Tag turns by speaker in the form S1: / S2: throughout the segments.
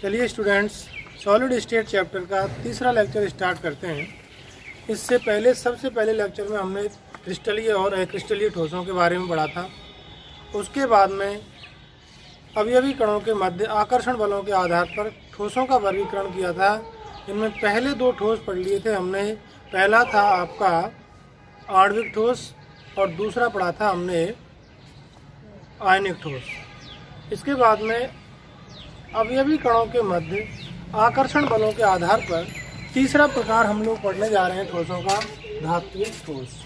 S1: चलिए students, solid state chapter का तीसरा लेक्चर स्टार्ट करते हैं। इससे पहले सबसे पहले लेक्चर में हमने क्रिस्टलीय और अक्रिस्टलीय ठोसों के बारे में पढ़ा था। उसके बाद में अवयवी कणों के मध्य आकर्षण बलों के आधार पर ठोसों का वर्गीकरण किया था। इनमें पहले दो ठोस पढ़ लिए थे हमने। पहला था आपका आणविक ठोस और दूसरा पढ़ा था हमने आयनिक ठोस। इसके बाद में अवयवी कणों के मध्य आकर्षण बलों के आधार पर तीसरा प्रकार हम लोग पढ़ने जा रहे हैं ठोसों का, धात्विक ठोस।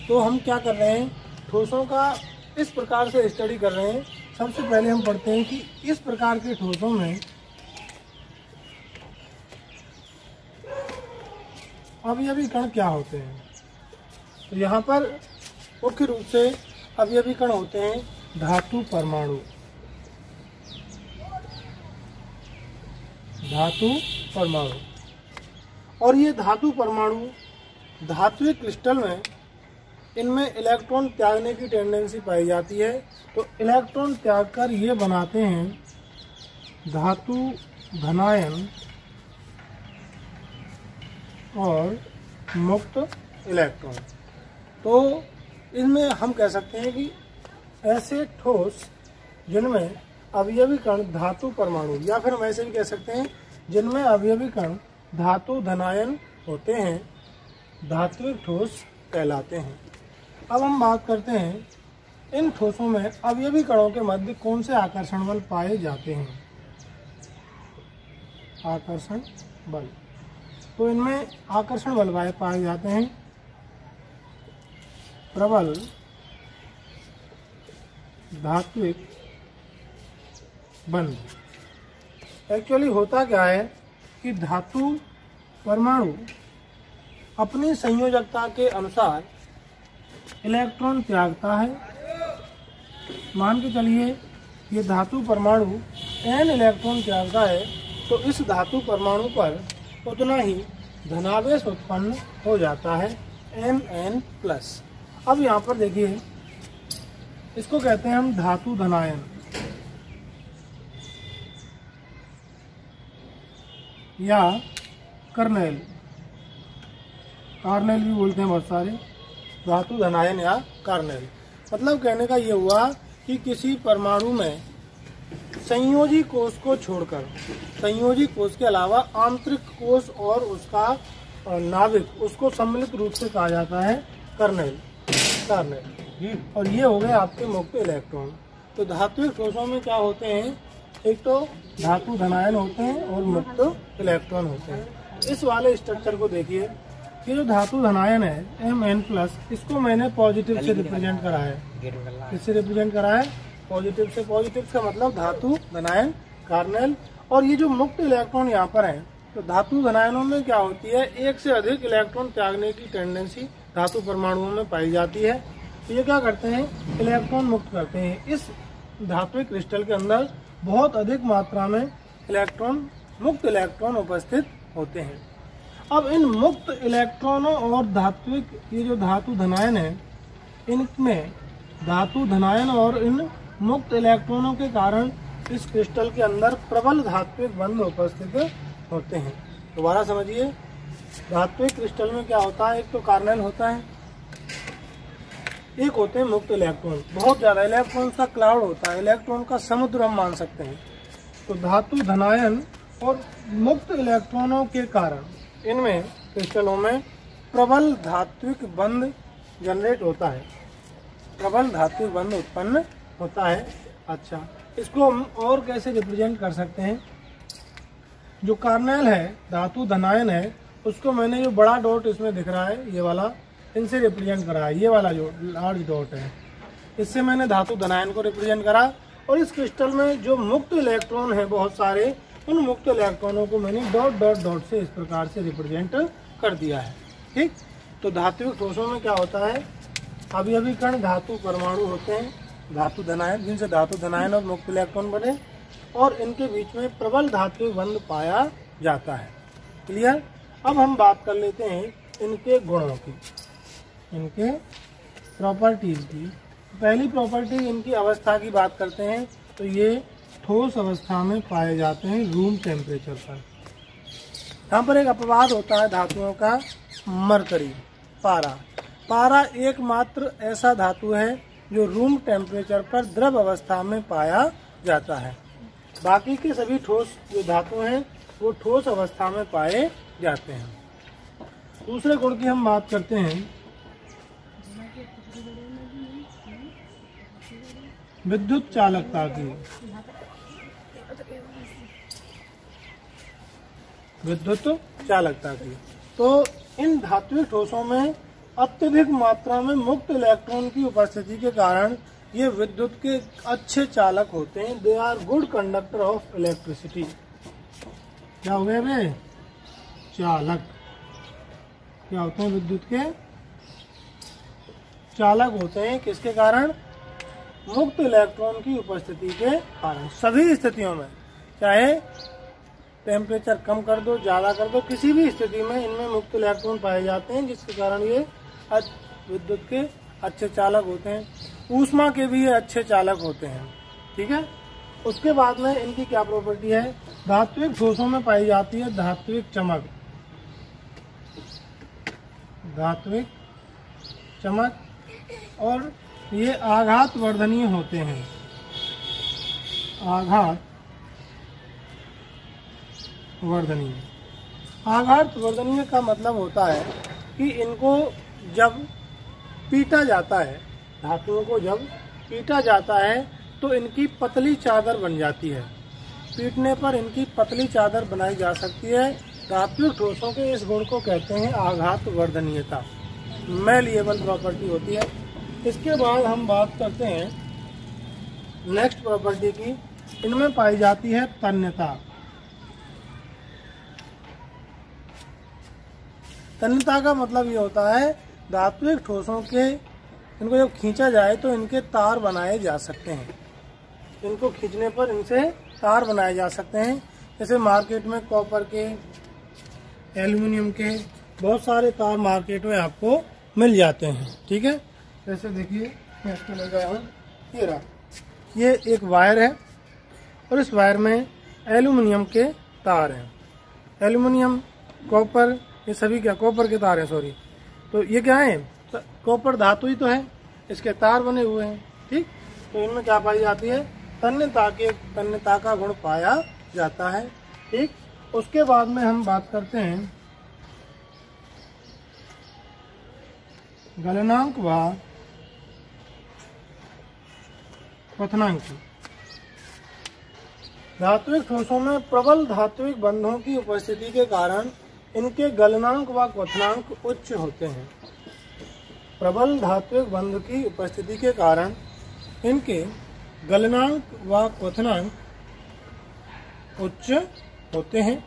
S1: तो हम क्या कर रहे हैं, ठोसों का इस प्रकार से स्टडी कर रहे हैं। सबसे पहले हम पढ़ते हैं कि इस प्रकार के ठोसों में अवयवी कण क्या होते हैं। तो यहाँ पर मुख्य रूप से अवयवी कण होते हैं धातु परमाणु। धातु परमाणु और ये धातु परमाणु धात्विक क्रिस्टल में इनमें इलेक्ट्रॉन त्यागने की टेंडेंसी पाई जाती है। तो इलेक्ट्रॉन त्याग कर ये बनाते हैं धातु धनायन और मुक्त इलेक्ट्रॉन। तो इनमें हम कह सकते हैं कि ऐसे ठोस जिनमें अवयवी कण धातु परमाणु, या फिर हम ऐसे भी कह सकते हैं जिनमें अवयवी कण धातु धनायन होते हैं, धात्विक ठोस कहलाते हैं। अब हम बात करते हैं इन ठोसों में अवयवी कणों के मध्य कौन से आकर्षण बल पाए जाते हैं। आकर्षण बल, तो इनमें आकर्षण बल पाए जाते हैं प्रबल धात्विक बंध। एक्चुअली होता क्या है कि धातु परमाणु अपनी संयोजकता के अनुसार इलेक्ट्रॉन त्यागता है। मान के चलिए ये धातु परमाणु n इलेक्ट्रॉन त्यागता है, तो इस धातु परमाणु पर उतना ही धनावेश उत्पन्न हो जाता है Mn+। अब यहाँ पर देखिए, इसको कहते हैं हम धातु धनायन या कर्नेल, कार्नेल भी बोलते हैं बहुत सारे। धातु धनायन या कार्नेल मतलब कहने का ये हुआ कि किसी परमाणु में संयोजी कोष को छोड़कर, संयोजी कोष के अलावा आंतरिक कोष और उसका नाभिक, उसको सम्मिलित रूप से कहा जाता है कर्नेल, कार्नेल। और ये हो गए आपके मुक्त इलेक्ट्रॉन। तो धात्विक ठोसों में क्या होते हैं, एक तो धातु धनायन होते हैं और मुक्त इलेक्ट्रॉन होते हैं। इस वाले स्ट्रक्चर को देखिए, ये जो धातु धनायन है Mn+, इसको मैंने पॉजिटिव से रिप्रेजेंट करा है। किससे रिप्रेजेंट करा है, पॉजिटिव से। पॉजिटिव का मतलब धातु धनायन कार्नेल। और ये जो मुक्त इलेक्ट्रॉन यहाँ पर है, तो धातु धनायनों में क्या होती है, एक से अधिक इलेक्ट्रॉन त्यागने की टेंडेंसी धातु परमाणुओं में पाई जाती है। तो ये क्या करते हैं, इलेक्ट्रॉन मुक्त करते हैं। इस धात्विक क्रिस्टल के अंदर बहुत अधिक मात्रा में इलेक्ट्रॉन, मुक्त इलेक्ट्रॉन उपस्थित होते हैं। अब इन मुक्त इलेक्ट्रॉनों और धात्विक, ये जो धातु धनायन है, इनमें धातु धनायन और इन मुक्त इलेक्ट्रॉनों के कारण इस क्रिस्टल के अंदर प्रबल धात्विक बंध उपस्थित होते हैं। दोबारा समझिए, धात्विक क्रिस्टल में क्या होता है, एक तो कार्नेल होता है, एक होते हैं मुक्त इलेक्ट्रॉन। बहुत ज्यादा इलेक्ट्रॉन का क्लाउड होता है, इलेक्ट्रॉन का समुद्र हम मान सकते हैं। तो धातु धनायन और मुक्त इलेक्ट्रॉनों के कारण इनमें क्रिस्टलों में प्रबल धात्विक बंध जनरेट होता है, प्रबल धात्विक बंध उत्पन्न होता है। अच्छा, इसको हम और कैसे रिप्रेजेंट कर सकते हैं। जो कार्नेल है, धातु धनायन है, उसको मैंने जो बड़ा डॉट इसमें दिख रहा है, ये वाला, इनसे रिप्रेजेंट करा है। ये वाला जो लार्ज डॉट है, इससे मैंने धातु धनायन को रिप्रेजेंट करा। और इस क्रिस्टल में जो मुक्त इलेक्ट्रॉन है बहुत सारे, उन मुक्त इलेक्ट्रॉनों को मैंने डॉट डॉट डॉट से इस प्रकार से रिप्रेजेंट कर दिया है। ठीक, तो धात्विक ठोसों में क्या होता है, अवयवी कण धातु परमाणु होते हैं, धातु धनायन, जिनसे धातु धनायन और मुक्त इलेक्ट्रॉन बने, और इनके बीच में प्रबल धात्विक बंध पाया जाता है। क्लियर। अब हम बात कर लेते हैं इनके गुणों की, इनके प्रॉपर्टीज की। पहली प्रॉपर्टी इनकी अवस्था की बात करते हैं। तो ये ठोस अवस्था में पाए जाते हैं रूम टेम्परेचर पर। यहाँ पर एक अपवाद होता है धातुओं का, मरकरी, पारा। पारा एकमात्र ऐसा धातु है जो रूम टेम्परेचर पर द्रव अवस्था में पाया जाता है। बाकी के सभी ठोस जो धातु हैं वो ठोस अवस्था में पाए जाते हैं। दूसरे गुण की हम बात करते हैं, विद्युत चालकता की। विद्युत चालकता की तो इन धात्विक ठोसों में अत्यधिक मात्रा में मुक्त इलेक्ट्रॉन की उपस्थिति के कारण ये विद्युत के अच्छे चालक होते हैं। They are good conductor of electricity. क्या हो गए वे? चालक। क्या होते हैं? विद्युत के चालक होते हैं। किसके कारण? मुक्त इलेक्ट्रॉन की उपस्थिति के कारण। सभी स्थितियों में, चाहे टेम्परेचर कम कर दो, ज़्यादा कर दो, किसी भी स्थिति में इनमें मुक्त इलेक्ट्रॉन पाए जाते हैं, जिसके कारण ये विद्युत के अच्छे चालक होते हैं। ऊष्मा के भी ये अच्छे चालक होते हैं। ठीक है। उसके बाद में इनकी क्या प्रॉपर्टी है? धात्विक ठोसों में पाई जाती है धात्विक चमक। धात्विक चमक, और ये आघात वर्धनीय होते हैं। आघात वर्धनीय। आघात वर्धनीय का मतलब होता है कि इनको जब पीटा जाता है, धातुओं को जब पीटा जाता है तो इनकी पतली चादर बन जाती है। पीटने पर इनकी पतली चादर बनाई जा सकती है। धात्विक ठोसों के इस गुण को कहते हैं आघात वर्धनीयता। मैलिएबल प्रॉपर्टी होती है। इसके बाद हम बात करते हैं नेक्स्ट प्रॉपर्टी की। इनमें पाई जाती है तन्यता। तन्यता का मतलब ये होता है धात्विक ठोसों के, इनको जब खींचा जाए तो इनके तार बनाए जा सकते हैं। इनको खींचने पर इनसे तार बनाए जा सकते हैं। जैसे मार्केट में कॉपर के, एल्युमिनियम के बहुत सारे तार मार्केट में आपको मिल जाते हैं। ठीक है। जैसे देखिए मैं इसको ले गया हूँ, ये रहा, ये एक वायर है और इस वायर में एल्युमिनियम के तार हैं। एल्युमिनियम, कॉपर, ये सभी क्या कॉपर के तार हैं, सॉरी। तो ये क्या है? तो कॉपर धातु ही तो है, इसके तार बने हुए हैं। ठीक। तो इनमें क्या पाई जाती है? तन्यता का गुण पाया जाता है। ठीक। उसके बाद में हम बात करते हैं गलनांक व क्वथनांक की। धात्विक ठोसों में प्रबल धात्विक बंधों की उपस्थिति के कारण इनके गलनांक व क्वथनांक उच्च होते हैं। प्रबल धात्विक बंध की उपस्थिति के कारण इनके गलनांक व क्वथनांक उच्च होते हैं।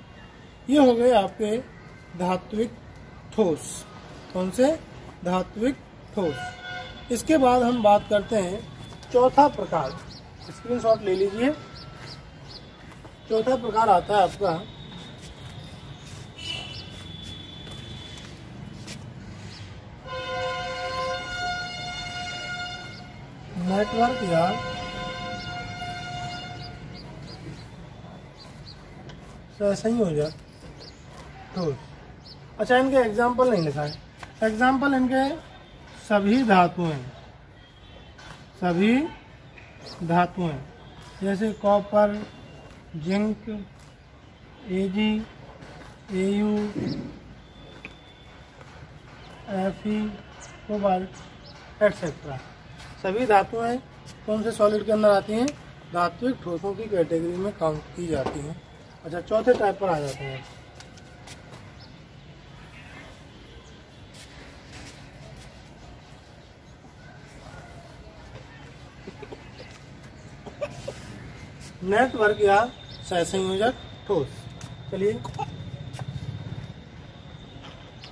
S1: ये हो गए आपके धात्विक ठोस। कौन से? धात्विक ठोस। इसके बाद हम बात करते हैं चौथा प्रकार। स्क्रीनशॉट ले लीजिए। चौथा प्रकार आता है आपका नेटवर्क या सहसंयोजक ठोस। अच्छा, इनके एग्जाम्पल नहीं लिखा है। एग्जाम्पल इनके सभी धातुएं, सभी धातुएं जैसे copper, zinc, Ag, Au, Fe, cobalt etcetera. सभी धातुएं कौन से सॉलिड के अंदर आती हैं? धात्विक ठोसों की कैटेगरी में काउंट की जाती हैं। अच्छा, चौथे टाइप पर आ जाते हैं। नेटवर्क या सहसंयोजक ठोस। चलिए,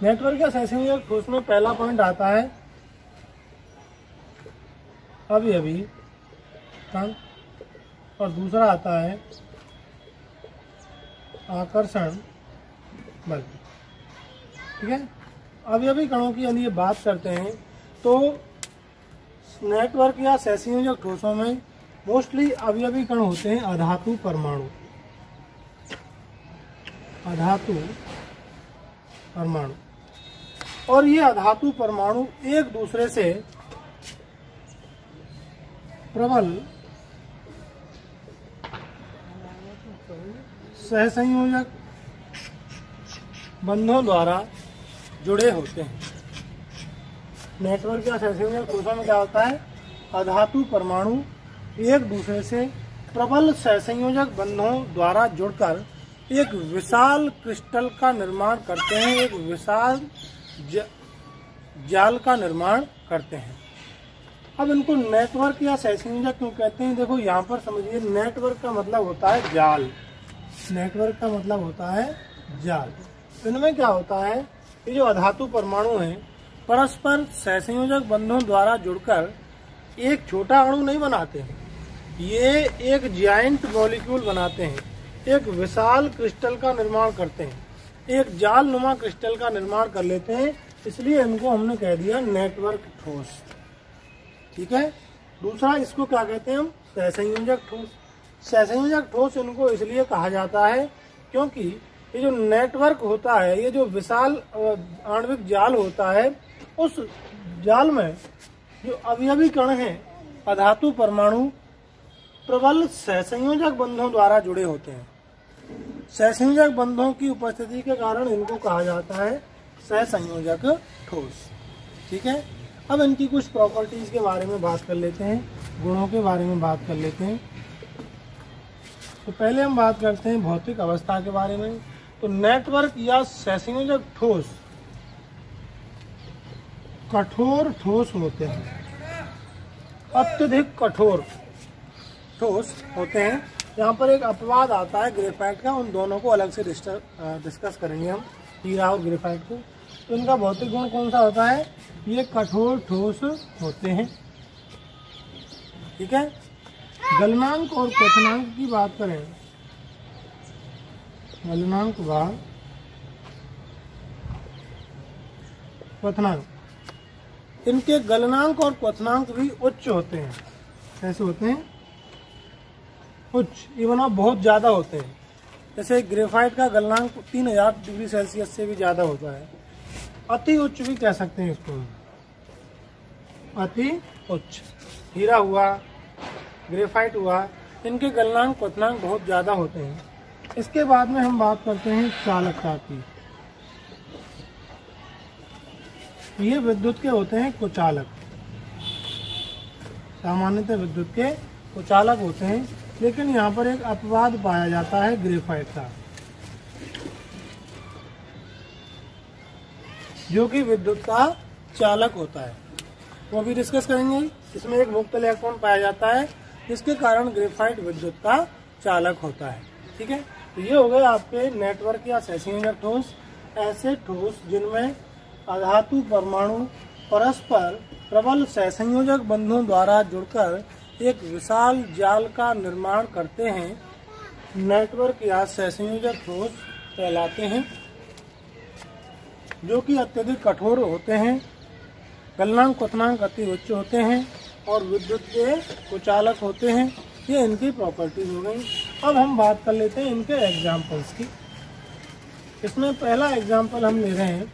S1: नेटवर्क या सहसंयोजक ठोस में पहला पॉइंट आता है अभी कण, और दूसरा आता है आकर्षण बल। ठीक है। अभी कणों की यदि बात करते हैं तो नेटवर्क या सहसंयोजक ठोसों में मोस्टली अवयवी कण होते हैं अधातु परमाणु। अधातु परमाणु, और ये अधातु परमाणु एक दूसरे से प्रबल सहसंयोजक बंधों द्वारा जुड़े होते हैं। नेटवर्क या सहसंयोजक कोशों में क्या होता है, अधातु परमाणु एक दूसरे से प्रबल सहसंयोजक बंधों द्वारा जुड़कर एक विशाल क्रिस्टल का निर्माण करते हैं, एक विशाल जाल का निर्माण करते हैं। अब इनको नेटवर्क या सहसंयोजक क्यों कहते हैं, देखो यहाँ पर समझिए, नेटवर्क का मतलब होता है जाल। नेटवर्क का मतलब होता है जाल। इनमें क्या होता है, ये जो अधातु परमाणु हैं परस्पर सहसंयोजक बंधों द्वारा जुड़कर एक छोटा अणु नहीं बनाते हैं, ये एक जायंट मॉलिक्यूल बनाते हैं, एक विशाल क्रिस्टल का निर्माण करते हैं, एक जाल नुमा क्रिस्टल का निर्माण कर लेते हैं, इसलिए इनको हमने कह दिया नेटवर्क ठोस। ठीक है। दूसरा, इसको क्या कहते हैं हम, सहसंयोजक ठोस। सहसंयोजक ठोस इनको इसलिए कहा जाता है क्योंकि ये जो नेटवर्क होता है, ये जो विशाल आणविक जाल होता है, उस जाल में जो अवयवी कण हैं अधातु परमाणु प्रबल सहसंयोजक बंधों द्वारा जुड़े होते हैं। सहसंयोजक बंधों की उपस्थिति के कारण इनको कहा जाता है सहसंयोजक ठोस। ठीक है। अब इनकी कुछ प्रॉपर्टीज के बारे में बात कर लेते हैं, गुणों के बारे में बात कर लेते हैं। तो पहले हम बात करते हैं भौतिक अवस्था के बारे में। तो नेटवर्क या सहसंयोजक ठोस कठोर ठोस होते हैं, अत्यधिक कठोर ठोस होते हैं। यहाँ पर एक अपवाद आता है ग्रेफाइट का, उन दोनों को अलग से डिस्कस करेंगे हम, हीरा और ग्रेफाइट को। तो इनका भौतिक गुण कौन सा होता है, ये कठोर ठोस होते हैं। ठीक है। गलनांक और क्वथनांक की बात करें, गलनांक व क्वथनांक, इनके गलनांक और क्वथनांक भी उच्च होते हैं। कैसे होते हैं, उच्च, इवन आप बहुत ज़्यादा होते हैं। जैसे ग्रेफाइट का गलनांक 3000 डिग्री सेल्सियस से भी ज़्यादा होता है, अति उच्च भी कह सकते हैं इसको, अति उच्च। हीरा हुआ, ग्रेफाइट हुआ, इनके गलनांक क्वथनांक बहुत ज़्यादा होते हैं। इसके बाद में हम बात करते हैं चालकता की। ये विद्युत के होते हैं कुचालक, सामान्यतः विद्युत के कुचालक होते हैं, लेकिन यहाँ पर एक अपवाद पाया जाता है ग्रेफाइट का, जो कि विद्युत का चालक होता है, वो भी डिस्कस करेंगे। इसमें एक मुक्त इलेक्ट्रॉन पाया जाता है, जिसके कारण ग्रेफाइट विद्युत का चालक होता है। ठीक है। तो ये हो गए आपके नेटवर्क या सहसंयोजक ठोस, ऐसे ठोस जिनमें अधातु परमाणु परस्पर प्रबल सहसंयोजक बंधों द्वारा जुड़कर एक विशाल जाल का निर्माण करते हैं, नेटवर्क या सहसंयोजक ठोस कहलाते हैं, जो कि अत्यधिक कठोर होते हैं, गलनांक क्वथनांक अति उच्च होते हैं और विद्युत के कुचालक होते हैं। ये इनकी प्रॉपर्टीज हो गई। अब हम बात कर लेते हैं इनके एग्जाम्पल्स की। इसमें पहला एग्जाम्पल हम ले रहे हैं,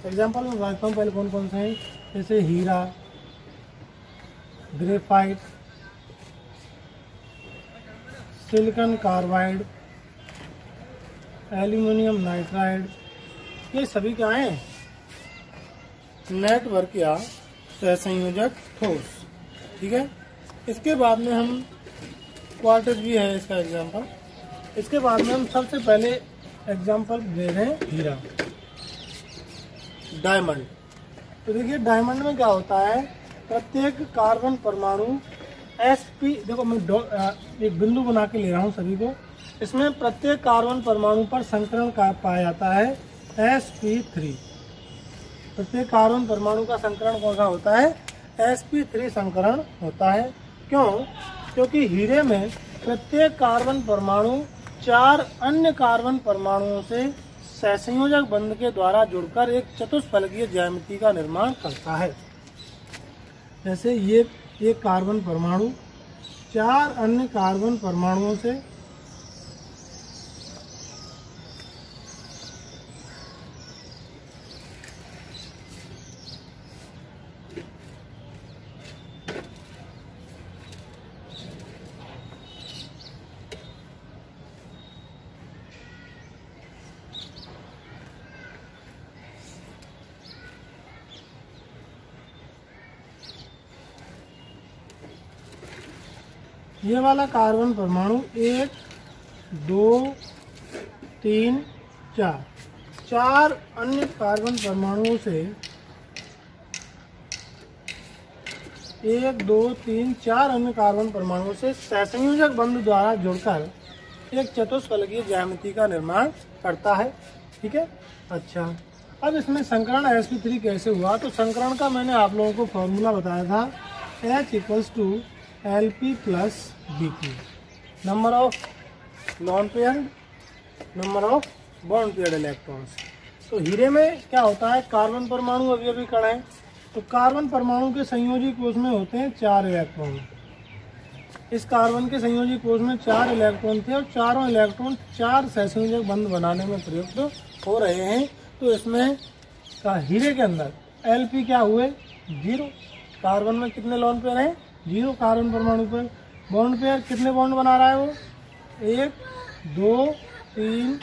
S1: एग्जाम्पल में बताता हूँ पहले कौन कौन से हैं, जैसे हीरा, graphite, silicon carbide, aluminium nitride, ये सभी क्या हैं, नेटवर्क या सहसंयोजक ठोस। ठीक है। इसके बाद में हम क्वार्टज भी है इसका एग्जाम्पल। इसके बाद में हम सबसे पहले एग्जाम्पल दे रहे हैं हीरा, डायमंड। तो देखिए डायमंड में क्या होता है, प्रत्येक कार्बन परमाणु sp, देखो मैं एक बिंदु बना के ले रहा हूँ सभी को, इसमें प्रत्येक कार्बन परमाणु पर संकरण का पाया जाता है sp3। प्रत्येक कार्बन परमाणु का संकरण कौन सा होता है, sp3 संकरण होता है। क्यों, क्योंकि हीरे में प्रत्येक कार्बन परमाणु 4 अन्य कार्बन परमाणुओं से सहसंयोजक बंध के द्वारा जुड़कर एक चतुष्फलकीय ज्यामिति का निर्माण करता है। जैसे ये एक कार्बन परमाणु 4 अन्य कार्बन परमाणुओं से ये वाला कार्बन परमाणु 1 2 3 4 अन्य कार्बन परमाणुओं से 1 2 3 4 अन्य कार्बन परमाणुओं से सहसंयोजक बंध द्वारा जुड़कर एक चतुष्फलकीय ज्यामिति का निर्माण करता है। ठीक है। अच्छा, अब इसमें संकरण sp3 कैसे हुआ? तो संकरण का मैंने आप लोगों को फॉर्मूला बताया था, H = Lp + Bp, number of lone pair, number of bond pair electrons. तो हीरे में क्या होता है, कार्बन परमाणु अवयवी कण है, तो कार्बन परमाणु के संयोजी कोष में होते हैं 4 इलेक्ट्रॉन। इस कार्बन के संयोजी कोष में 4 इलेक्ट्रॉन थे और चारों इलेक्ट्रॉन 4 सहसंयोजक बंध बनाने में प्रयुक्त हो रहे हैं। तो इसमें का हीरे के अंदर Lp क्या हुए? 0। कार्बन में कितने लॉन पेयर हैं? 0 कार्बन परमाणु पर। बॉन्ड पेयर कितने बॉन्ड बना रहा है वो? 1 2 3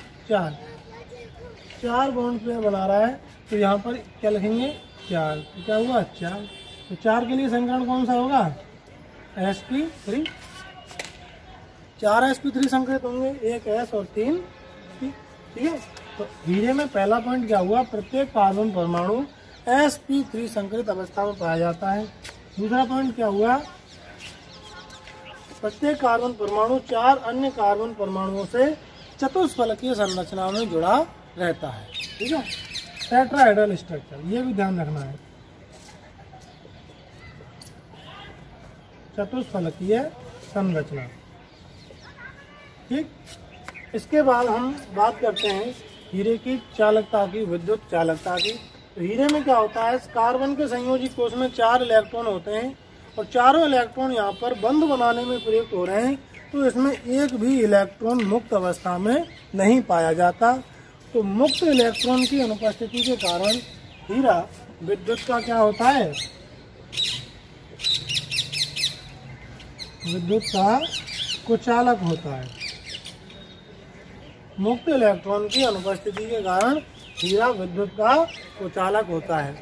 S1: 4 बॉन्ड पेयर बना रहा है। तो यहाँ पर क्या लिखेंगे? 4। तो क्या हुआ? 4। तो 4 के लिए संकरण कौन सा होगा? sp3। 4 sp3 संकरित होंगे, 1 s और 3 p। ठीक है। तो हीरे में पहला पॉइंट क्या हुआ? प्रत्येक कार्बन परमाणु sp3 संकरित अवस्था में पाया जाता है। दूसरा पॉइंट क्या हुआ? प्रत्येक कार्बन परमाणु 4 अन्य कार्बन परमाणुओं से चतुष्फलकीय संरचना में जुड़ा रहता है। ठीक है। टेट्राहेड्रल स्ट्रक्चर, ये भी ध्यान रखना है, चतुष्फलकीय संरचना। ठीक। इसके बाद हम बात करते हैं हीरे की चालकता की, विद्युत चालकता की। तो हीरे में क्या होता है, कार्बन के संयोजी कोष में 4 इलेक्ट्रॉन होते हैं और चारों इलेक्ट्रॉन यहाँ पर बंध बनाने में प्रयुक्त हो रहे हैं। तो इसमें एक भी इलेक्ट्रॉन मुक्त अवस्था में नहीं पाया जाता। तो मुक्त इलेक्ट्रॉन की अनुपस्थिति के कारण हीरा विद्युत का क्या होता है? विद्युत का कुचालक होता है। मुक्त इलेक्ट्रॉन की अनुपस्थिति के कारण हीरा विद्युत का कुचालक होता है।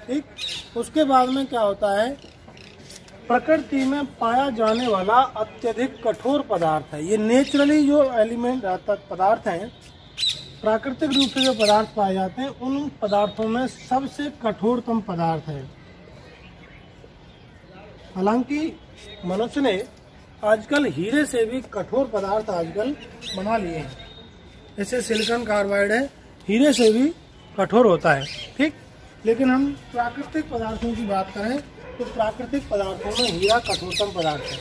S1: ठीक। उसके बाद में क्या होता है, प्रकृति में पाया जाने वाला अत्यधिक कठोर पदार्थ है। ये नेचुरली जो एलिमेंट पदार्थ हैं, प्राकृतिक रूप से जो पदार्थ पाए जाते हैं, उन पदार्थों में सबसे कठोरतम पदार्थ है। हालांकि मनुष्य ने आजकल हीरे से भी कठोर पदार्थ आजकल बना लिए हैं। जैसे सिलिकॉन कार्बाइड है, हीरे से भी कठोर होता है। ठीक। लेकिन हम प्राकृतिक पदार्थों की बात करें तो प्राकृतिक पदार्थों में हीरा कठोरतम पदार्थ है।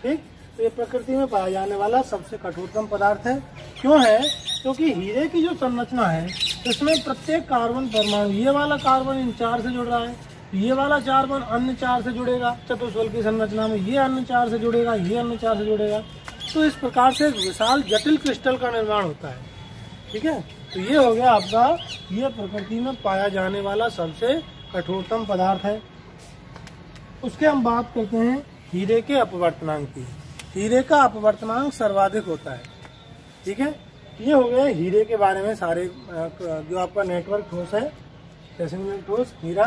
S1: ठीक। तो ये प्रकृति में पाया जाने वाला सबसे कठोरतम पदार्थ है। क्यों है? क्योंकि हीरे की जो संरचना है, इसमें प्रत्येक कार्बन परमाणु, ये वाला कार्बन इन 4 से जुड़ रहा है, ये वाला कार्बन अन्य 4 से जुड़ेगा चतुष्फलकीय संरचना में, ये अन्य 4 से जुड़ेगा, ये अन्य 4 से जुड़ेगा। तो इस प्रकार से एक विशाल जटिल क्रिस्टल का निर्माण होता है। ठीक है। तो ये हो गया आपका, ये प्रकृति में पाया जाने वाला सबसे कठोरतम पदार्थ है। उसके हम बात करते हैं हीरे के अपवर्तनांक की। हीरे का अपवर्तनांक सर्वाधिक होता है। ठीक है। ये हो गया हीरे के बारे में सारे जो आपका नेटवर्क ठोस है, सहसंयोजक ठोस हीरा,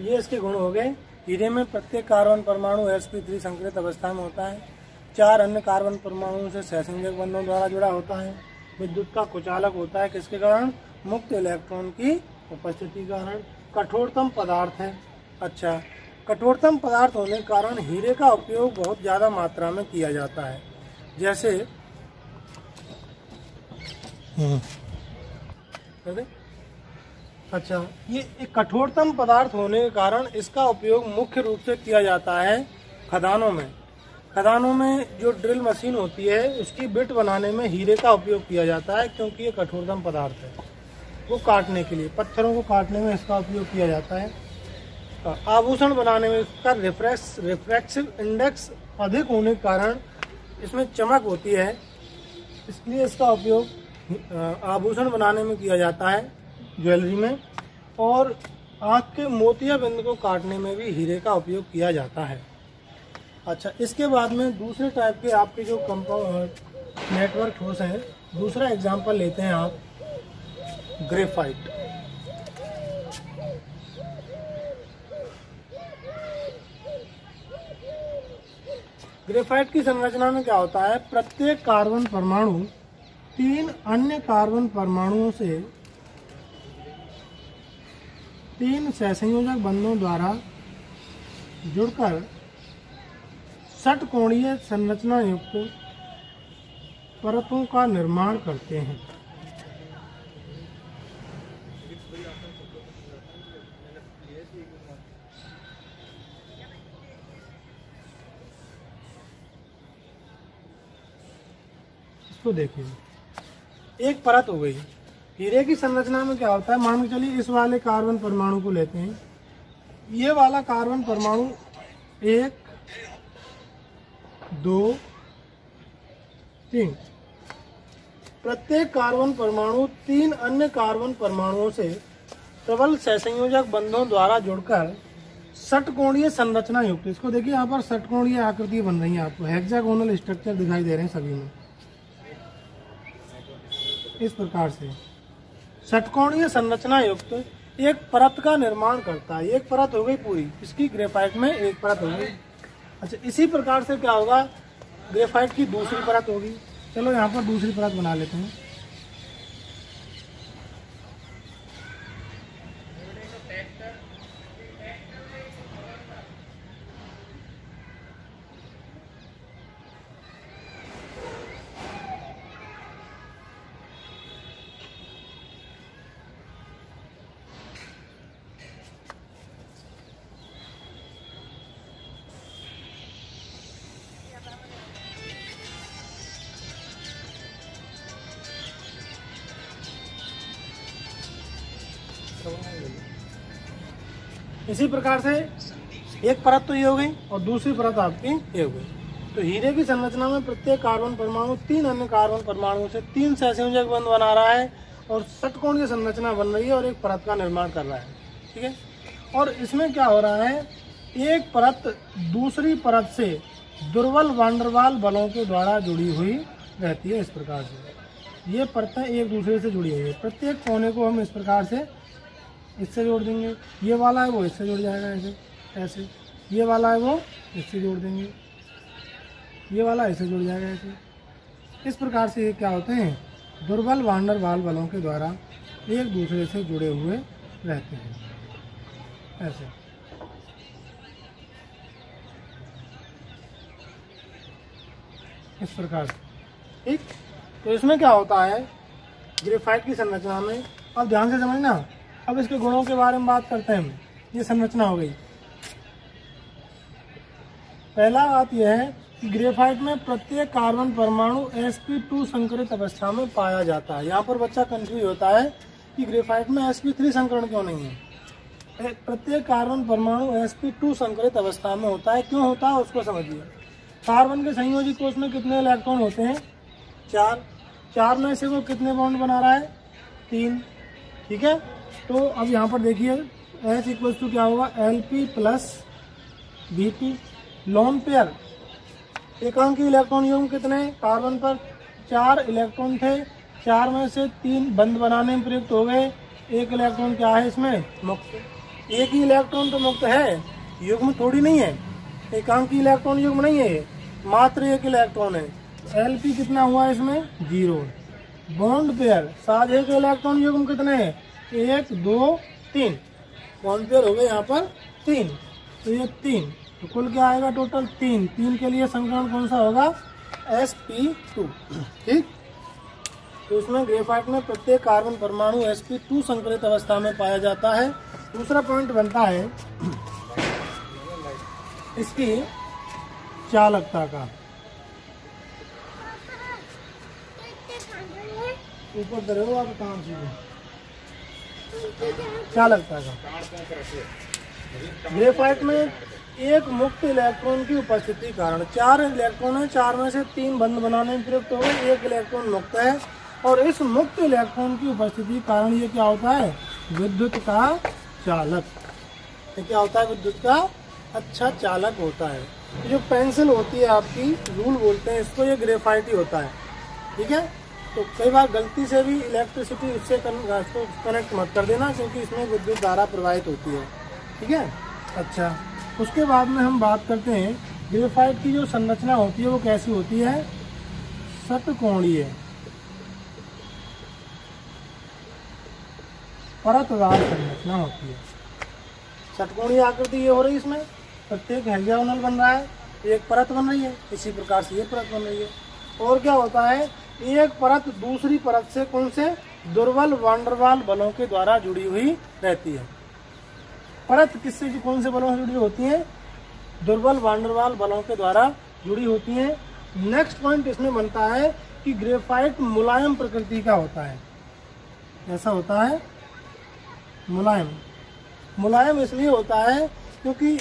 S1: ये इसके गुण हो गए। हीरे में प्रत्येक कार्बन परमाणु sp3 संकरित अवस्था में होता है। 4 अन्य कार्बन परमाणुओं से सहसंयोजक बंधों द्वारा जुड़ा होता है। विद्युत का कुचालक होता है, किसके कारण? मुक्त इलेक्ट्रॉन की उपस्थिति के कारण। कठोरतम पदार्थ है। अच्छा, कठोरतम पदार्थ होने के कारण हीरे का उपयोग बहुत ज्यादा मात्रा में किया जाता है। जैसे अच्छा, ये एक कठोरतम पदार्थ होने के कारण इसका उपयोग मुख्य रूप से किया जाता है खदानों में। खदानों में जो ड्रिल मशीन होती है, उसकी बिट बनाने में हीरे का उपयोग किया जाता है, क्योंकि ये कठोरतम पदार्थ है। वो काटने के लिए, पत्थरों को काटने में इसका उपयोग किया जाता है। आभूषण बनाने में इसका रिफ्रैक्सिव इंडेक्स अधिक होने के कारण इसमें चमक होती है, इसलिए इसका उपयोग आभूषण बनाने में किया जाता है, ज्वेलरी में। और आँख के मोतिया बिंद को काटने में भी हीरे का उपयोग किया जाता है। अच्छा, इसके बाद में दूसरे टाइप के आपके जो कंपाउंड नेटवर्क ठोस हैं, दूसरा एग्जांपल लेते हैं आप ग्रेफाइट। ग्रेफाइट की संरचना में क्या होता है, प्रत्येक कार्बन परमाणु 3 अन्य कार्बन परमाणुओं से 3 सहसंयोजक बंधों द्वारा जुड़कर षटकोणीय संरचना युक्त परतों का निर्माण करते हैं। इसको देखिए, एक परत हो गई। हीरे की संरचना में क्या होता है, मान के चलिए इस वाले कार्बन परमाणु को लेते हैं। ये वाला कार्बन परमाणु 1 2 3, प्रत्येक कार्बन परमाणु 3 अन्य कार्बन परमाणुओं से प्रबल सहसंयोजक बंधों द्वारा जुड़कर षटकोणीय संरचना युक्त, इसको देखिए यहाँ पर षटकोणीय आकृति बन रही है, आपको हेक्सागोनल स्ट्रक्चर दिखाई दे रहे हैं सभी में। इस प्रकार से षटकोणीय संरचना युक्त एक परत का निर्माण करता है। एक परत हो गई पूरी, इसकी ग्रेफाइट में एक परत हो गई। अच्छा, इसी प्रकार से क्या होगा, ग्रेफाइट की दूसरी परत होगी। चलो यहाँ पर दूसरी परत बना लेते हैं। इसी प्रकार से एक परत तो ये हो गई और दूसरी परत आपकी ये हो गई। तो हीरे की संरचना में प्रत्येक कार्बन परमाणु 3 अन्य कार्बन परमाणुओं से 3 सहसंयोजक बंध बना रहा है और षटकोणीय संरचना बन रही है और एक परत का निर्माण कर रहा है। ठीक है, और इसमें क्या हो रहा है, एक परत दूसरी परत से दुर्बल वांडरवाल बलों के द्वारा जुड़ी हुई रहती है। इस प्रकार से ये परतें एक दूसरे से जुड़ी हुई है। प्रत्येक कोने को हम इस प्रकार से इससे जोड़ देंगे। ये वाला है वो इससे जुड़ जाएगा, ऐसे ऐसे। ये वाला है वो इससे जोड़ देंगे, ये वाला इससे जुड़ जाएगा, ऐसे। इस प्रकार से ये क्या होते हैं, दुर्बल वांडरवाल बलों के द्वारा एक दूसरे से जुड़े हुए रहते हैं, ऐसे। इस प्रकार से, ठीक। तो इसमें क्या होता है ग्रेफाइट की संरचना में, अब ध्यान से समझना। अब इसके गुणों के बारे में बात करते हैं हम। ये संरचना हो गई। पहला बात यह है कि ग्रेफाइट में प्रत्येक कार्बन परमाणु sp2 संकरित अवस्था में पाया जाता है। यहाँ पर बच्चा कंफ्यूज होता है कि ग्रेफाइट में sp3 संकरण क्यों नहीं है। प्रत्येक कार्बन परमाणु sp2 संकरित अवस्था में होता है। क्यों होता है उसको समझिए। कार्बन के संयोजी कोष में कितने इलेक्ट्रॉन होते हैं, 4। 4 में से वो कितने बॉन्ड बना रहा है, 3। ठीक है, तो अब यहाँ पर देखिए H इक्वल टू क्या होगा, Lp plus Bp। Lone pair एकांकी इलेक्ट्रॉन युग्म कितने, कार्बन पर 4 इलेक्ट्रॉन थे, 4 में से 3 बंध बनाने में प्रयुक्त हो गए। 1 इलेक्ट्रॉन क्या है इसमें, मुक्त। एक ही इलेक्ट्रॉन तो मुक्त है, युग्म थोड़ी नहीं है, एकांकी इलेक्ट्रॉन युग्म नहीं है, मात्र 1 इलेक्ट्रॉन है। Lp कितना हुआ इसमें, 0। बॉन्ड पेयर साझे के इलेक्ट्रॉन युग्म कितने हैं, 1 2 3। बॉन्ड पेयर हो गए यहाँ पर 3, तो ये 3, तो कुल क्या आएगा टोटल 3। 3 के लिए संकरण कौन सा होगा, sp2। ठीक, तो इसमें ग्रेफाइट में प्रत्येक कार्बन परमाणु sp2 संकरित अवस्था में पाया जाता है। दूसरा पॉइंट बनता है इसकी चालकता का। ऊपर करो आप काम से चालकता का। ग्रेफाइट में एक मुक्त इलेक्ट्रॉन की उपस्थिति के कारण 4 इलेक्ट्रॉन है, 4 में से 3 बंध बनाने में प्रयुक्त हो गए, 1 इलेक्ट्रॉन मुक्त है। और इस मुक्त इलेक्ट्रॉन की उपस्थिति के कारण ये क्या होता है, विद्युत का चालक। ये क्या होता है, विद्युत का अच्छा चालक होता है। जो पेंसिल होती है आपकी, रूल बोलते हैं इसको, ये ग्रेफाइट ही होता है। ठीक है, तो कई बार गलती से भी इलेक्ट्रिसिटी उससे कनेक्ट मत कर देना, क्योंकि इसमें विद्युत धारा प्रवाहित होती है। ठीक है, अच्छा, उसके बाद में हम बात करते हैं ग्रेफाइट की जो संरचना होती है वो कैसी होती है, षटकोणीय परतदार संरचना होती है। षटकोणीय आकृति ये हो रही है, इसमें प्रत्येक हेक्सागोनल बन रहा है, एक परत बन रही है, इसी प्रकार से ये परत बन रही है। और क्या होता है, एक परत दूसरी परत से कौन से दुर्बल वांडरवाल बलों के द्वारा जुड़ी हुई रहती है। परत किससे, कौन से बलों से जुड़ी होती है, दुर्बल वांडरवाल बलों के द्वारा जुड़ी होती है। नेक्स्ट पॉइंट इसमें बनता है कि ग्रेफाइट मुलायम प्रकृति का होता है। ऐसा होता है मुलायम। मुलायम इसलिए होता है क्योंकि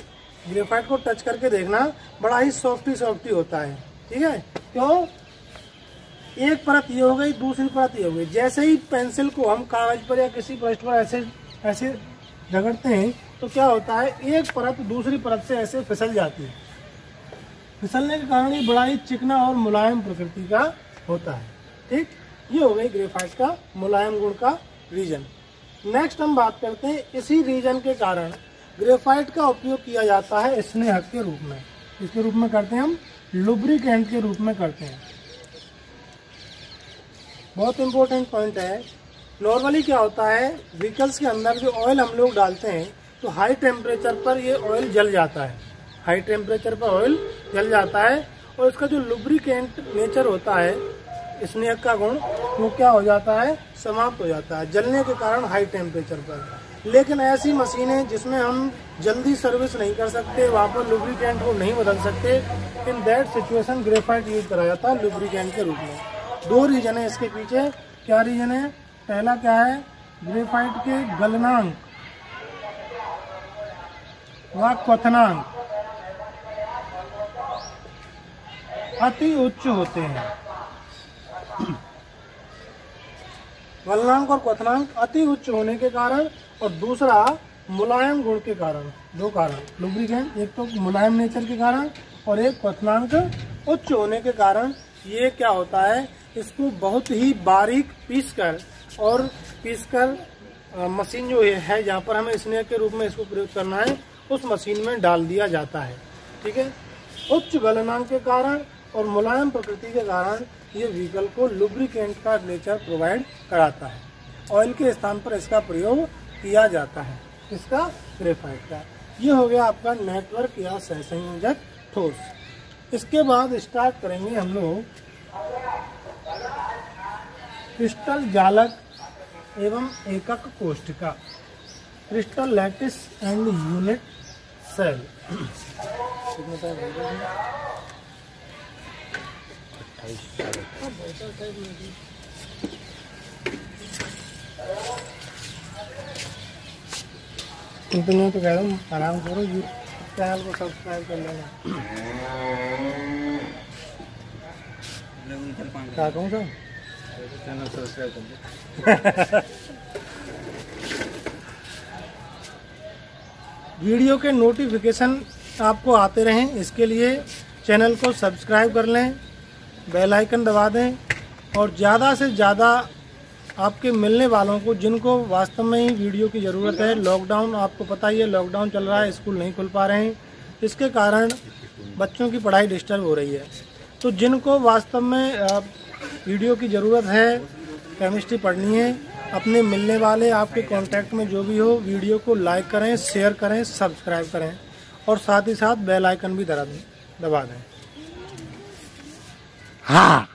S1: ग्रेफाइट को टच करके देखना बड़ा ही सॉफ्टी होता है। ठीक है, क्यों, एक परत ये हो गई, दूसरी परत ये हो गई। जैसे ही पेंसिल को हम कागज पर या किसी पृष्ठ पर ऐसे रगड़ते हैं तो क्या होता है, एक परत दूसरी परत से ऐसे फिसल जाती है। फिसलने के कारण ये बड़ा ही चिकना और मुलायम प्रकृति का होता है। ठीक, ये हो गई ग्रेफाइट का मुलायम गुण का रीजन। नेक्स्ट हम बात करते हैं, इसी रीजन के कारण ग्रेफाइट का उपयोग किया जाता है स्नेहक के रूप में। इसके रूप में करते हैं हम, लुब्रिकेंट के रूप में करते हैं। बहुत इंपॉर्टेंट पॉइंट है। नॉर्मली क्या होता है, व्हीकल्स के अंदर जो ऑयल हम लोग डालते हैं तो हाई टेम्परेचर पर ये ऑयल जल जाता है। हाई टेम्परेचर पर ऑयल जल जाता है और इसका जो लुब्रिकेंट नेचर होता है, स्नेहक का गुण, वो क्या हो जाता है, समाप्त हो जाता है जलने के कारण हाई टेम्परेचर पर। लेकिन ऐसी मशीनें जिसमें हम जल्दी सर्विस नहीं कर सकते, वहाँ पर लुब्रिकेंट को नहीं बदल सकते, in that situation graphite use करा जाता है लुब्रिकेंट के रूप में। 2 रीजन है इसके पीछे। क्या रीजन है, पहला क्या है, ग्रेफाइट के गलनांक व क्वथनांक अति उच्च होते हैं। गलनांक और क्वथनांक अति उच्च होने के कारण, और दूसरा मुलायम गुण के कारण। 2 कारण, लुब्रिकेंट एक तो मुलायम नेचर के कारण और एक क्वथनांक उच्च होने के कारण, ये क्या होता है, इसको बहुत ही बारीक पीसकर मशीन जो है जहाँ पर हमें स्नेहक के रूप में इसको प्रयोग करना है, उस मशीन में डाल दिया जाता है। ठीक है, उच्च गलनांक के कारण और मुलायम प्रकृति के कारण ये व्हीकल को लुब्रिकेंट का नेचर प्रोवाइड कराता है। ऑयल के स्थान पर इसका प्रयोग किया जाता है, इसका ग्रेफाइट का। ये हो गया आपका नेटवर्क या सहसंयोजक ठोस। इसके बाद स्टार्ट करेंगे हम लोग क्रिस्टल जालक एवं एकक कोष्ठिका, crystal lattice and unit cell. तुम्हें तो कह रहा हूँ आराम करो, चैनल को सब्सक्राइब कर लेना। क्या कहूँ सर, चैनल सब्सक्राइब कर वीडियो के नोटिफिकेशन आपको आते रहें, इसके लिए चैनल को सब्सक्राइब कर लें, बेल आइकन दबा दें, और ज़्यादा से ज़्यादा आपके मिलने वालों को, जिनको वास्तव में ही वीडियो की ज़रूरत है। लॉकडाउन, आपको पता ही है, लॉकडाउन चल रहा है, स्कूल नहीं खुल पा रहे हैं, इसके कारण बच्चों की पढ़ाई डिस्टर्ब हो रही है। तो जिनको वास्तव में वीडियो की ज़रूरत है, केमिस्ट्री पढ़नी है, अपने मिलने वाले आपके कांटेक्ट में जो भी हो, वीडियो को लाइक करें, शेयर करें, सब्सक्राइब करें, और साथ ही साथ बेल आइकन भी दबा दें। हाँ